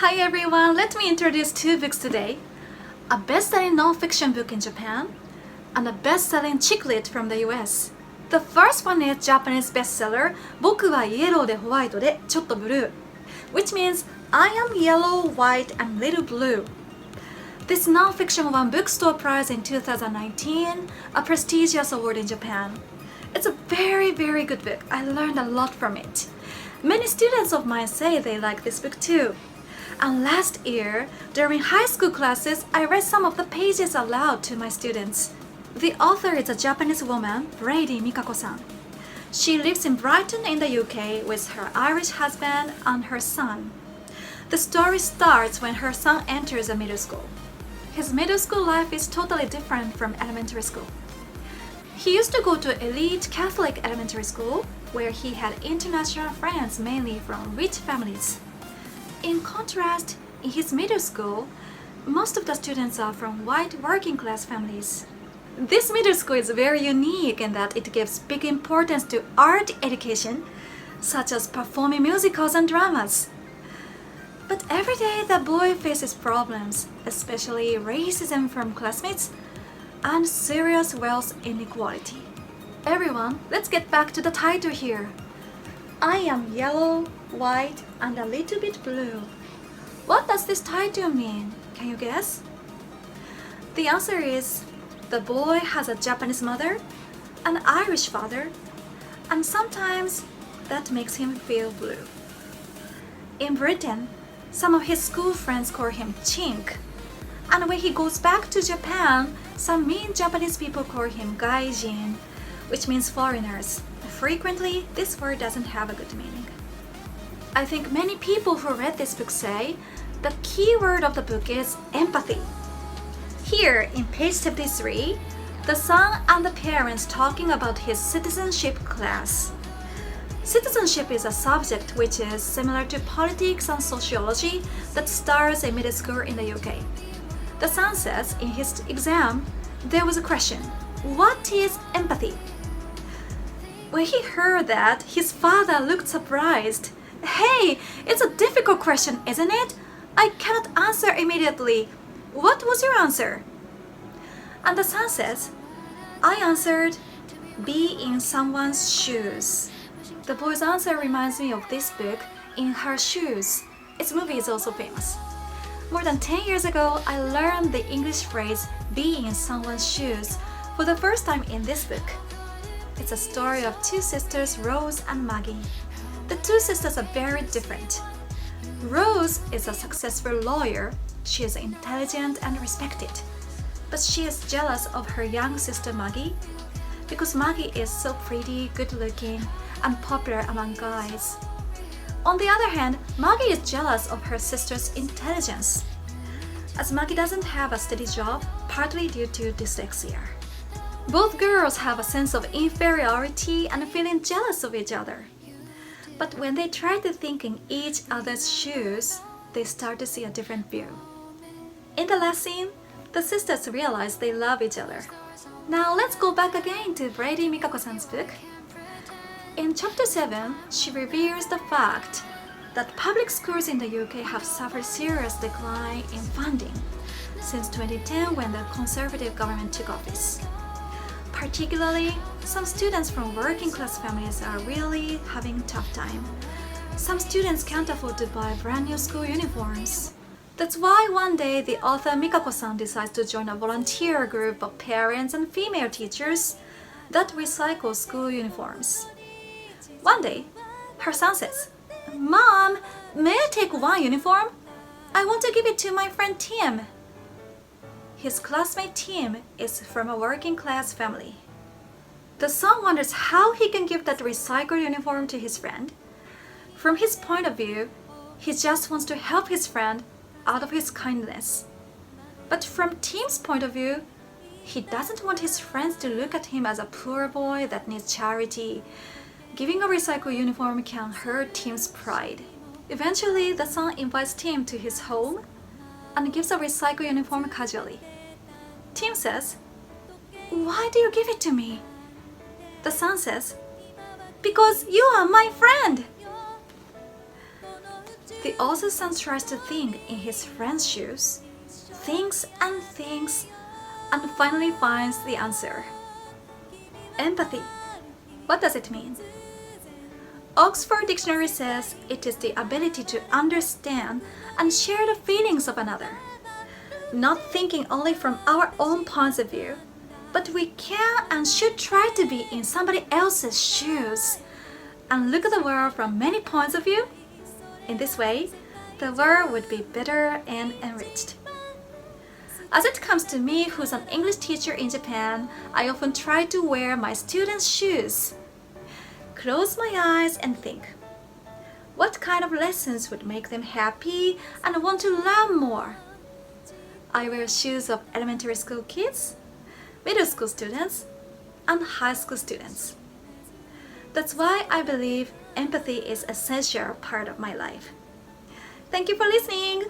Hi everyone, let me introduce two books today. A best-selling non-fiction book in Japan and a best-selling chick lit from the US. The first one is Japanese bestseller 僕はイエローでホワイトでちょっとブルー which means I am yellow, white and little blue. This non-fiction won Bookstore Prize in 2019, a prestigious award in Japan. It's a very good book. I learned a lot from it. Many students of mine say they like this book too. And last year, during high school classes, I read some of the pages aloud to my students. The author is a Japanese woman, Brady Mikako-san. She lives in Brighton in the UK with her Irish husband and her son. The story starts when her son enters a middle school. His middle school life is totally different from elementary school. He used to go to elite Catholic elementary school, where he had international friends mainly from rich families. In contrast, in his middle school, most of the students are from white working-class families. This middle school is very unique in that it gives big importance to art education, such as performing musicals and dramas. But every day the boy faces problems, especially racism from classmates and serious wealth inequality. Everyone, let's get back to the title here. I am yellow, white, and a little bit blue. What does this title mean? Can you guess? The answer is the boy has a Japanese mother, an Irish father, and sometimes that makes him feel blue. In Britain, some of his school friends call him chink, and when he goes back to Japan, some mean Japanese people call him gaijin, which means foreigners. Frequently, this word doesn't have a good meaning. I think many people who read this book say the key word of the book is empathy. Here, in page 73, the son and the parents talking about his citizenship class. Citizenship is a subject which is similar to politics and sociology that starts in middle school in the UK. The son says in his exam, there was a question, what is empathy? When he heard that, his father looked surprised. Hey, it's a difficult question, isn't it? I cannot answer immediately. What was your answer? And the son says, I answered, be in someone's shoes. The boy's answer reminds me of this book, In Her Shoes. Its movie is also famous. More than 10 years ago, I learned the English phrase, be in someone's shoes, for the first time in this book. It's a story of two sisters, Rose and Maggie. The two sisters are very different. Rose is a successful lawyer. She is intelligent and respected. But she is jealous of her young sister Maggie because Maggie is so pretty, good-looking, and popular among guys. On the other hand, Maggie is jealous of her sister's intelligence, as Maggie doesn't have a steady job, partly due to dyslexia. Both girls have a sense of inferiority and feeling jealous of each other. But when they try to think in each other's shoes, they start to see a different view. In the last scene, the sisters realize they love each other. Now let's go back again to Brady Mikako-san's book. In chapter 7, she reveals the fact that public schools in the UK have suffered serious decline in funding since 2010 when the Conservative government took office. Particularly, some students from working-class families are really having a tough time. Some students can't afford to buy brand new school uniforms. That's why one day the author Mikako-san decides to join a volunteer group of parents and female teachers that recycle school uniforms. One day, her son says, Mom, may I take one uniform? I want to give it to my friend Tim. His classmate Tim is from a working-class family. The son wonders how he can give that recycled uniform to his friend. From his point of view, he just wants to help his friend out of his kindness. But from Tim's point of view, he doesn't want his friends to look at him as a poor boy that needs charity. Giving a recycled uniform can hurt Tim's pride. Eventually, the son invites Tim to his home and gives a recycled uniform casually. Tim says, Why do you give it to me? The son says, Because you are my friend! The author's son tries to think in his friend's shoes, thinks, and finally finds the answer. Empathy. What does it mean? Oxford Dictionary says it is the ability to understand and share the feelings of another. Not thinking only from our own points of view, but we can and should try to be in somebody else's shoes and look at the world from many points of view. In this way, the world would be better and enriched. As it comes to me, who's an English teacher in Japan, I often try to wear my students' shoes. Close my eyes and think, what kind of lessons would make them happy and want to learn more? I wear shoes of elementary school kids, middle school students, and high school students. That's why I believe empathy is an essential part of my life. Thank you for listening!